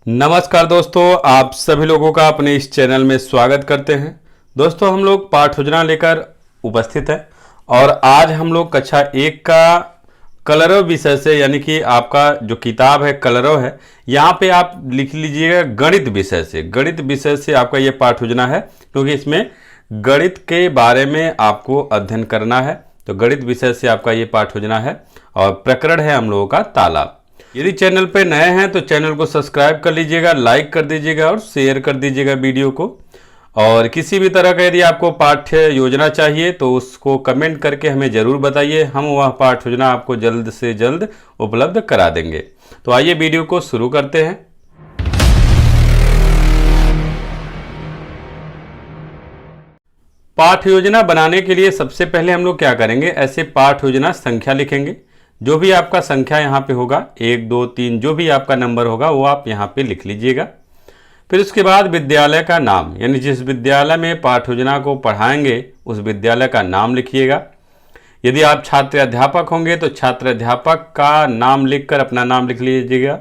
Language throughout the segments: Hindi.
नमस्कार दोस्तों, आप सभी लोगों का अपने इस चैनल में स्वागत करते हैं। दोस्तों, हम लोग पाठ योजना लेकर उपस्थित हैं और आज हम लोग कक्षा 1 का कलरव विषय से, यानी कि आपका जो किताब है कलरव है, यहाँ पे आप लिख लीजिएगा गणित विषय से। गणित विषय से आपका ये पाठ योजना है, क्योंकि इसमें गणित के बारे में आपको अध्ययन करना है। तो गणित विषय से आपका ये पाठ योजना है और प्रकरण है हम लोगों का तालाब। यदि चैनल पे नए हैं तो चैनल को सब्सक्राइब कर लीजिएगा, लाइक कर दीजिएगा और शेयर कर दीजिएगा वीडियो को। और किसी भी तरह का यदि आपको पाठ्य योजना चाहिए तो उसको कमेंट करके हमें ज़रूर बताइए, हम वह पाठ्य योजना आपको जल्द से जल्द उपलब्ध करा देंगे। तो आइए वीडियो को शुरू करते हैं। पाठ्य योजना बनाने के लिए सबसे पहले हम लोग क्या करेंगे, ऐसे पाठ्य योजना संख्या लिखेंगे। जो भी आपका संख्या यहाँ पे होगा 1 2 3, जो भी आपका नंबर होगा वो आप यहाँ पे लिख लीजिएगा। फिर उसके बाद विद्यालय का नाम, यानी जिस विद्यालय में पाठ्य योजना को पढ़ाएंगे उस विद्यालय का नाम लिखिएगा। यदि आप छात्र अध्यापक होंगे तो छात्र अध्यापक का नाम लिखकर अपना नाम लिख लीजिएगा,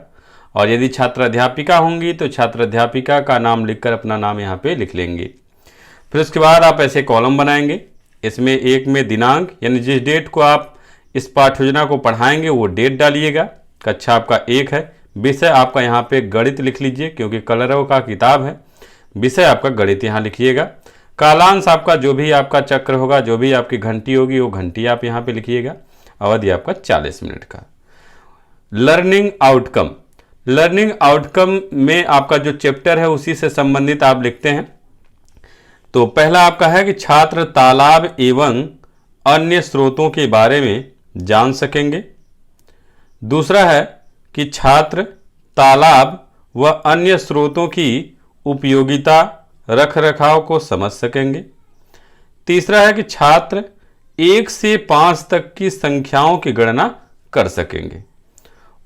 और यदि छात्र अध्यापिका होंगी तो छात्र अध्यापिका का नाम लिखकर अपना नाम यहाँ पे लिख लेंगे। फिर उसके बाद आप ऐसे कॉलम बनाएंगे। इसमें 1 में दिनांक, यानी जिस डेट को आप इस पाठ्य योजना को पढ़ाएंगे वो डेट डालिएगा। कक्षा आपका 1 है। विषय आपका यहाँ पे गणित लिख लीजिए, क्योंकि कलरव का किताब है। विषय आपका गणित यहाँ लिखिएगा। कालांश आपका जो भी आपका चक्र होगा, जो भी आपकी घंटी होगी वो घंटी आप यहाँ पे लिखिएगा। अवधि आपका 40 मिनट का। लर्निंग आउटकम, लर्निंग आउटकम में आपका जो चैप्टर है उसी से संबंधित आप लिखते हैं। तो पहला आपका है कि छात्र तालाब एवं अन्य स्रोतों के बारे में जान सकेंगे। दूसरा है कि छात्र तालाब व अन्य स्रोतों की उपयोगिता रखरखाव को समझ सकेंगे। तीसरा है कि छात्र 1 से 5 तक की संख्याओं की गणना कर सकेंगे।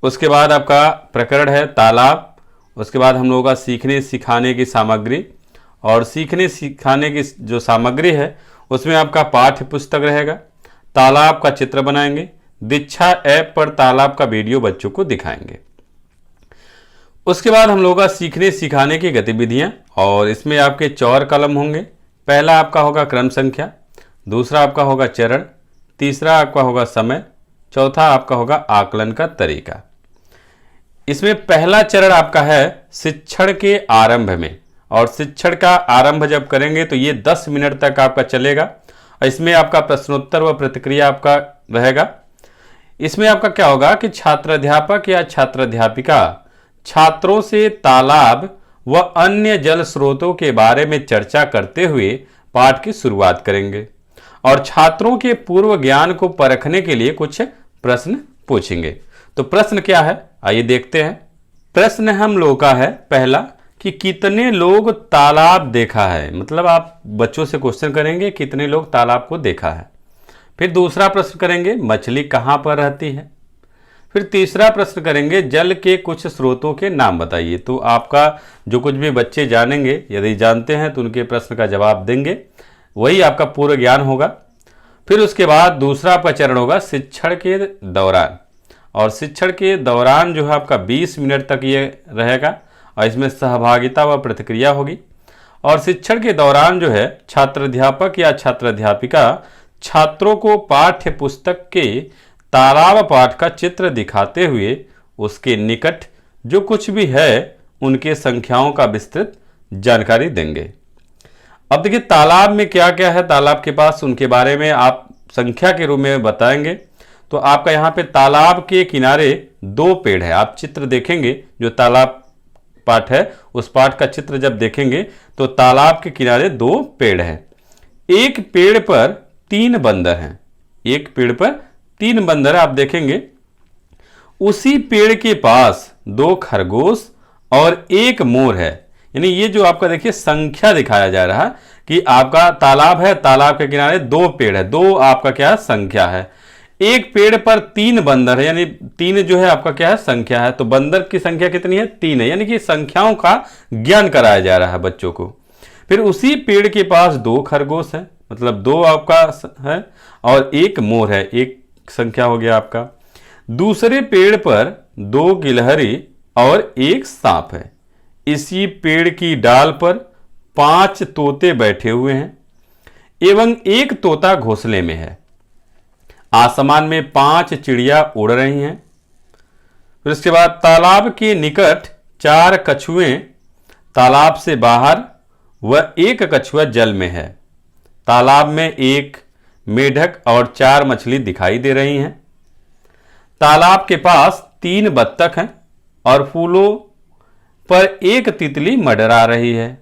उसके बाद आपका प्रकरण है तालाब। उसके बाद हम लोगों का सीखने सिखाने की सामग्री, और सीखने सिखाने की जो सामग्री है उसमें आपका पाठ्य पुस्तक रहेगा। तालाब का चित्र बनाएंगे। दीक्षा ऐप पर तालाब का वीडियो बच्चों को दिखाएंगे। उसके बाद हम लोगों का सीखने सिखाने की गतिविधियां, और इसमें आपके 4 कॉलम होंगे। पहला आपका होगा क्रम संख्या, दूसरा आपका होगा चरण, तीसरा आपका होगा समय, चौथा आपका होगा आकलन का तरीका। इसमें पहला चरण आपका है शिक्षण के आरंभ में, और शिक्षण का आरंभ जब करेंगे तो ये 10 मिनट तक आपका चलेगा। इसमें आपका प्रश्नोत्तर व प्रतिक्रिया आपका रहेगा। इसमें आपका क्या होगा कि छात्र अध्यापक या छात्र अध्यापिका छात्रों से तालाब व अन्य जल स्रोतों के बारे में चर्चा करते हुए पाठ की शुरुआत करेंगे, और छात्रों के पूर्व ज्ञान को परखने के लिए कुछ प्रश्न पूछेंगे। तो प्रश्न क्या है, आइए देखते हैं। प्रश्न हम लोगों का है पहला कि कितने लोग तालाब देखा है, मतलब आप बच्चों से क्वेश्चन करेंगे कितने लोग तालाब को देखा है। फिर दूसरा प्रश्न करेंगे मछली कहाँ पर रहती है। फिर तीसरा प्रश्न करेंगे जल के कुछ स्रोतों के नाम बताइए। तो आपका जो कुछ भी बच्चे जानेंगे, यदि जानते हैं तो उनके प्रश्न का जवाब देंगे, वही आपका पूर्व ज्ञान होगा। फिर उसके बाद दूसरा आपका चरण होगा शिक्षण के दौरान, और शिक्षण के दौरान जो है आपका 20 मिनट तक ये रहेगा, और इसमें सहभागिता व प्रतिक्रिया होगी। और शिक्षण के दौरान जो है छात्र अध्यापक या छात्र अध्यापिका छात्रों को पाठ्य पुस्तक के तालाब पाठ का चित्र दिखाते हुए उसके निकट जो कुछ भी है उनके संख्याओं का विस्तृत जानकारी देंगे। अब देखिए तालाब में क्या क्या है, तालाब के पास उनके बारे में आप संख्या के रूप में बताएंगे। तो आपका यहाँ पे तालाब के किनारे 2 पेड़ है। आप चित्र देखेंगे, जो तालाब पाठ है उस पाठ का चित्र जब देखेंगे तो तालाब के किनारे 2 पेड़ हैं। एक पेड़ पर 3 बंदर हैं। एक पेड़ पर 3 बंदर आप देखेंगे। उसी पेड़ के पास 2 खरगोश और 1 मोर है। यानी ये जो आपका देखिए संख्या दिखाया जा रहा है कि आपका तालाब है, तालाब के किनारे 2 पेड़ है, 2 आपका क्या है संख्या है। एक पेड़ पर 3 बंदर है, यानी 3 जो है आपका क्या है संख्या है। तो बंदर की संख्या कितनी है, 3 है, यानी कि संख्याओं का ज्ञान कराया जा रहा है बच्चों को। फिर उसी पेड़ के पास 2 खरगोश है, मतलब 2 आपका है, और 1 मोर है, 1 संख्या हो गया आपका। दूसरे पेड़ पर 2 गिलहरी और 1 सांप है, इसी पेड़ की डाल पर 5 तोते बैठे हुए हैं एवं एक तोता घोंसले में है। आसमान में 5 चिड़िया उड़ रही हैं। फिर उसके बाद तालाब के निकट 4 कछुए तालाब से बाहर व एक कछुआ जल में है। तालाब में एक मेढक और 4 मछली दिखाई दे रही हैं। तालाब के पास 3 बत्तख हैं और फूलों पर एक तितली मंडरा रही है।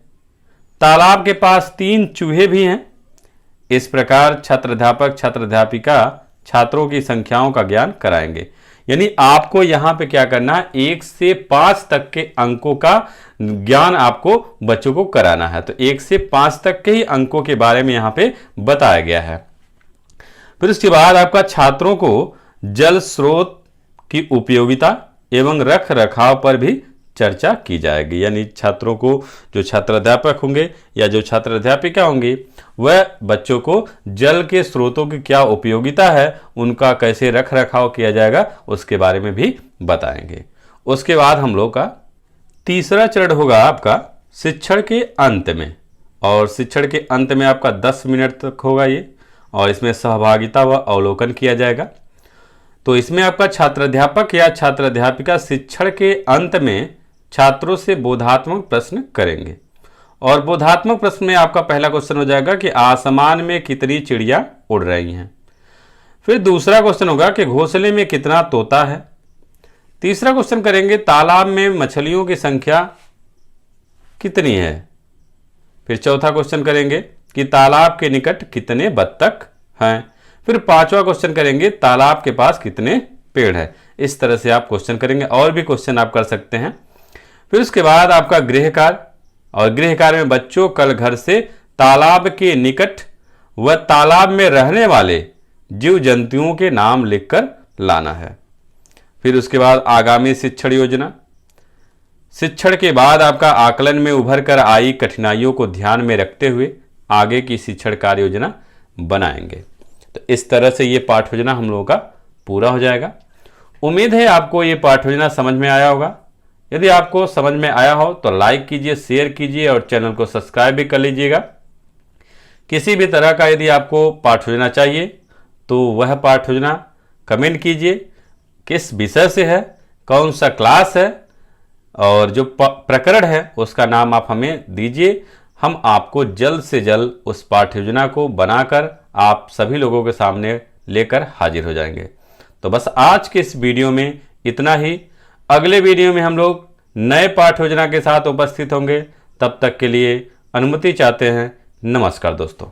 तालाब के पास 3 चूहे भी हैं। इस प्रकार छात्राध्यापक छात्राध्यापिका छात्रों की संख्याओं का ज्ञान कराएंगे। यानी आपको यहां पे क्या करना है, 1 से 5 तक के अंकों का ज्ञान आपको बच्चों को कराना है। तो 1 से 5 तक के ही अंकों के बारे में यहां पे बताया गया है। फिर उसके बाद आपका छात्रों को जल स्रोत की उपयोगिता एवं रख रखाव पर भी चर्चा की जाएगी। यानी छात्रों को, जो छात्राध्यापक होंगे या जो छात्राध्यापिका होंगी, वह बच्चों को जल के स्रोतों की क्या उपयोगिता है, उनका कैसे रख रखाव किया जाएगा, उसके बारे में भी बताएंगे। उसके बाद हम लोग का तीसरा चरण होगा आपका शिक्षण के अंत में। और शिक्षण के अंत में आपका 10 मिनट तक होगा ये, और इसमें सहभागिता व अवलोकन किया जाएगा। तो इसमें आपका छात्राध्यापक या छात्राध्यापिका शिक्षण के अंत में छात्रों से बोधात्मक प्रश्न करेंगे। और बोधात्मक प्रश्न में आपका पहला क्वेश्चन हो जाएगा कि आसमान में कितनी चिड़िया उड़ रही हैं। फिर दूसरा क्वेश्चन होगा कि घोंसले में कितना तोता है। तीसरा क्वेश्चन करेंगे तालाब में मछलियों की संख्या कितनी है। फिर चौथा क्वेश्चन करेंगे कि तालाब के निकट कितने बत्तख हैं। फिर 5वां क्वेश्चन करेंगे तालाब के पास कितने पेड़ हैं। इस तरह से आप क्वेश्चन करेंगे। और भी क्वेश्चन आप कर सकते हैं। फिर उसके बाद आपका गृह कार्य, और गृह कार्य में बच्चों कल घर से तालाब के निकट व तालाब में रहने वाले जीव जंतुओं के नाम लिखकर लाना है। फिर उसके बाद आगामी शिक्षण योजना। शिक्षण के बाद आपका आकलन में उभर कर आई कठिनाइयों को ध्यान में रखते हुए आगे की शिक्षण कार्य योजना बनाएंगे। तो इस तरह से ये पाठ योजना हम लोगों का पूरा हो जाएगा। उम्मीद है आपको ये पाठ योजना समझ में आया होगा। यदि आपको समझ में आया हो तो लाइक कीजिए, शेयर कीजिए और चैनल को सब्सक्राइब भी कर लीजिएगा। किसी भी तरह का यदि आपको पाठ योजना चाहिए तो वह पाठ योजना कमेंट कीजिए, किस विषय से है, कौन सा क्लास है, और जो प्रकरण है उसका नाम आप हमें दीजिए। हम आपको जल्द से जल्द उस पाठ योजना को बनाकर आप सभी लोगों के सामने लेकर हाजिर हो जाएंगे। तो बस आज के इस वीडियो में इतना ही। अगले वीडियो में हम लोग नए पाठ योजना के साथ उपस्थित होंगे। तब तक के लिए अनुमति चाहते हैं। नमस्कार दोस्तों।